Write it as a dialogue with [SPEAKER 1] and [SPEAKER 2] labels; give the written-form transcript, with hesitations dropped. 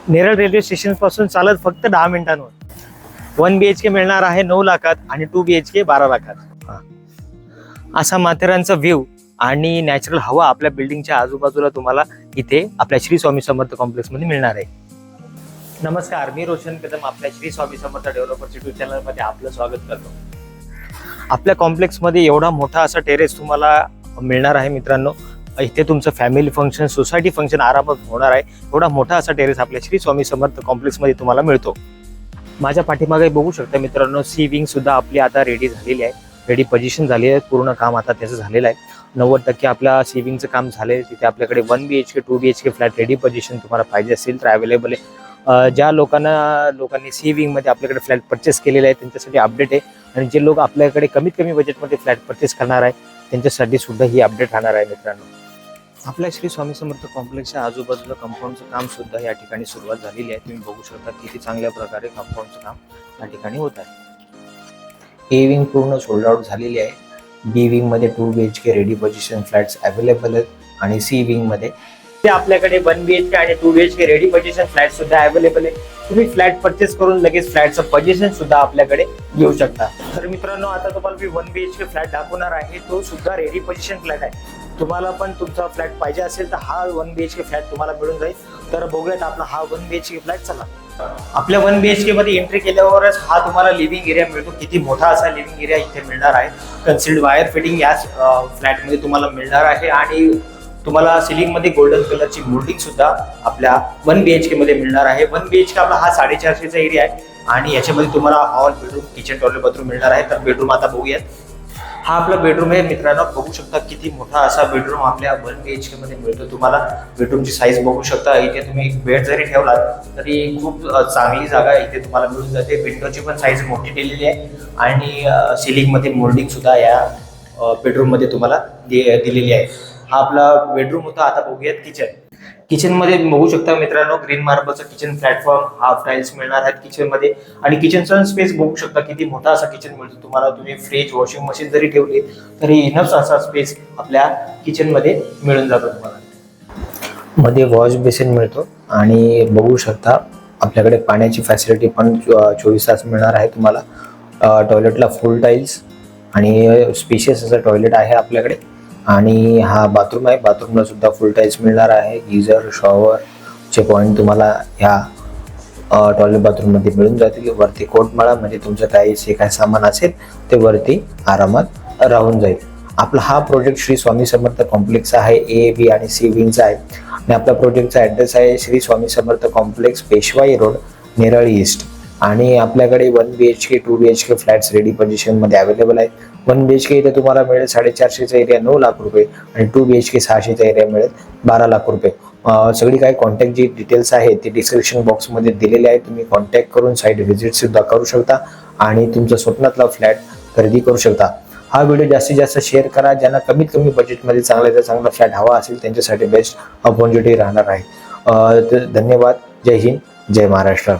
[SPEAKER 1] Neral railway station पासून चालत फक्त 10 मिनिटांवर 1 BHK मिळणार आहे 9 लाखात आणि 2 BHK 12 लाखात. असा माथेरानचा व्ह्यू आणि नॅचरल हवा आपल्या बिल्डिंगच्या आजूबाजूला तुम्हाला इथे आपल्या श्री स्वामी समर्थ कॉम्प्लेक्स मध्ये मिळणार आहे. नमस्कार, मी रोशन कदम आपल्या Shri Swami Samarth developers YouTube channel मध्ये आपलं स्वागत करतो. आपल्या कॉम्प्लेक्स मध्ये एवढा मोठा असा टेरेस तुम्हाला मिळणार आहे मित्रांनो. इथे तुमचं फॅमिली फंक्शन, सोसायटी फंक्शन आरामात होणार आहे. एवढा मोठा असा टेरेस आपल्या श्री स्वामी समर्थ कॉम्प्लेक्स मध्ये तुम्हाला मिळतो. माझ्या पाठीमागे बघू शकता मित्रांनो, सी विंग सुद्धा आपली आता रेडी झालेली आहे. रेडी पोझिशन झाली आहे. पूर्ण काम आता त्याचं झालेलं आहे. 90% आपल्या सी विंगचं काम झालंय. तिथे आपल्याकडे 1 BHK 2 BHK flat ready position तुम्हाला पाहिजे असेल तर अवेलेबल आहे. ज्या लोकांनी सी विंग मध्ये आपल्याकडे फ्लॅट परचेस केलेले आहे त्यांच्यासाठी अपडेट आहे. आणि जे लोक आपल्याकडे कमीत कमी बजेटमध्ये फ्लॅट परचेस करणार आहे त्यांच्यासाठी सुद्धा ही अपडेट राहणार आहे मित्रांनो. आपल्या श्री स्वामी समर्थ कॉम्प्लेक्सच्या आजूबाजूला कंपाऊंडचं काम सुद्धा या ठिकाणी सुरुवात झालेली आहे. तुम्ही बघू शकता किती चांगल्या प्रकारे कंपाऊंडचं काम या ठिकाणी होत आहे. ए विंग पूर्ण सोल्ड आउट झालेली आहे. बी विंग मध्ये 2 BHK ready position flats available आहेत आणि सी विंग मध्ये आपल्याकडे 1 BHK आणि 2 BHK रेडी पोझिशन फ्लॅट सुद्धा अवेलेबल आहे. तुम्ही फ्लॅट परचेस करून लगेच फ्लॅटचं पोझिशन सुद्धा आपल्याकडे घेऊ शकता. तर मित्रांनो, आता तुम्हाला मी 1 BHK फ्लॅट दाखवणार आहे. तो सुद्धा रेडी पोझिशन फ्लॅट आहे. तुम्हाला पण तुमचा फ्लॅट पाहिजे असेल तर हा 1 BHK फ्लॅट तुम्हाला मिळून जाईल. तर बघूयात आपला हा 1 BHK फ्लॅट. चला, आपल्या 1 BHK मध्ये एंट्री केल्यावरच हा तुम्हाला लिव्हिंग एरिया मिळतो. किती मोठा असा लिव्हिंग एरिया इथे मिळणार आहे. कन्सिल्ड वायर फिटिंग या फ्लॅट मध्ये तुम्हाला मिळणार आहे आणि तुम्हाला सिलिंग मध्ये गोल्डन कलरची मोल्डिंग सुद्धा आपल्या 1 BHK मध्ये मिळणार आहे. 1 BHK आपला हा 450चा एरिया आहे आणि याच्यामध्ये तुम्हाला hall, bedroom, kitchen, toilet, bathroom मिळणार आहे. तर बेडरूम आता बघूयात. हा आपला बेडरूम आहे मित्रांनो. बघू शकता किती मोठा असा बेडरूम आपल्या 1 BHK मध्ये मिळतो. तुम्हाला बेडरूमची साईज बघू शकता. इथे तुम्ही बेड जरी ठेवला तरी खूप चांगली जागा इथे तुम्हाला मिळून जाते. विंडोची पण साईज मोठी दिलेली आहे आणि सिलिंग मध्ये मोल्डिंग सुद्धा या बेडरूम मध्ये तुम्हाला दिलेली आहे. हा आपला बेडरूम होता. आता बघूयात किचन. किचन मध्ये बघू शकता मित्रांनो, ग्रीन मार्बलचं किचन प्लॅटफॉर्म, हाफ टाइल्स मिळणार आहेत किचन मध्ये आणि किचनचा स्पेस बघू शकता किती मोठा असा किचन मिळतो तुम्हाला. तुम्ही फ्रीज, वॉशिंग मशीन जरी ठेवली तरी इनफ असा स्पेस आपल्या किचन मध्ये मिळून जातो तुम्हाला. मध्ये वॉश बेसिन मिळतो आणि बघू शकता आपल्याकडे पाण्याची फॅसिलिटी पण 24 तास मिळणार आहे तुम्हाला. टॉयलेटला फुल टाईल्स आणि स्पेशियस असं टॉयलेट आहे आपल्याकडे. आणि हा बाथरूम आहे. बाथरूमला सुद्धा फुल टाईल्स मिळणार आहे. गिझर, शॉवरचे पॉईंट तुम्हाला ह्या टॉयलेट बाथरूम मध्ये मिळून जातील. वरती कोटमाळा म्हणजे तुमचं काही जे काय सामान असेल ते वरती आरामात राहून जाईल. आपला हा प्रोजेक्ट श्री स्वामी समर्थ कॉम्प्लेक्स आहे. ए, बी आणि सी विंगचा आहे आणि आपल्या प्रोजेक्टचा ऍड्रेस आहे श्री स्वामी समर्थ कॉम्प्लेक्स, पेशवाई रोड, नेरळ ईस्ट. आणि आपल्याकडे 1 BHK 2 BHK flats ready position मध्ये अवेलेबल आहेत. 1 BHK इथे तुम्हाला मिळेल 450चा एरिया 9 लाख रुपये आणि 2 BHK 600चा एरिया मिळेल 12 लाख रुपये. सगळी काही कॉन्टॅक्ट जी डिटेल्स आहे ती डिस्क्रिप्शन बॉक्स मध्ये दिलेली आहे. तुम्ही कॉन्टॅक्ट करून साईट व्हिजिट सुद्धा करू शकता आणि तुमचा स्वप्नातला फ्लॅट खरेदी करू शकता. हा व्हिडिओ जास्तीत जास्त शेअर करा. ज्यांना कमीत कमी बजेटमध्ये चांगला फ्लॅट हवा असेल त्यांच्यासाठी बेस्ट ऑपॉर्च्युनिटी राहणार आहे. धन्यवाद. जय हिंद, जय महाराष्ट्र.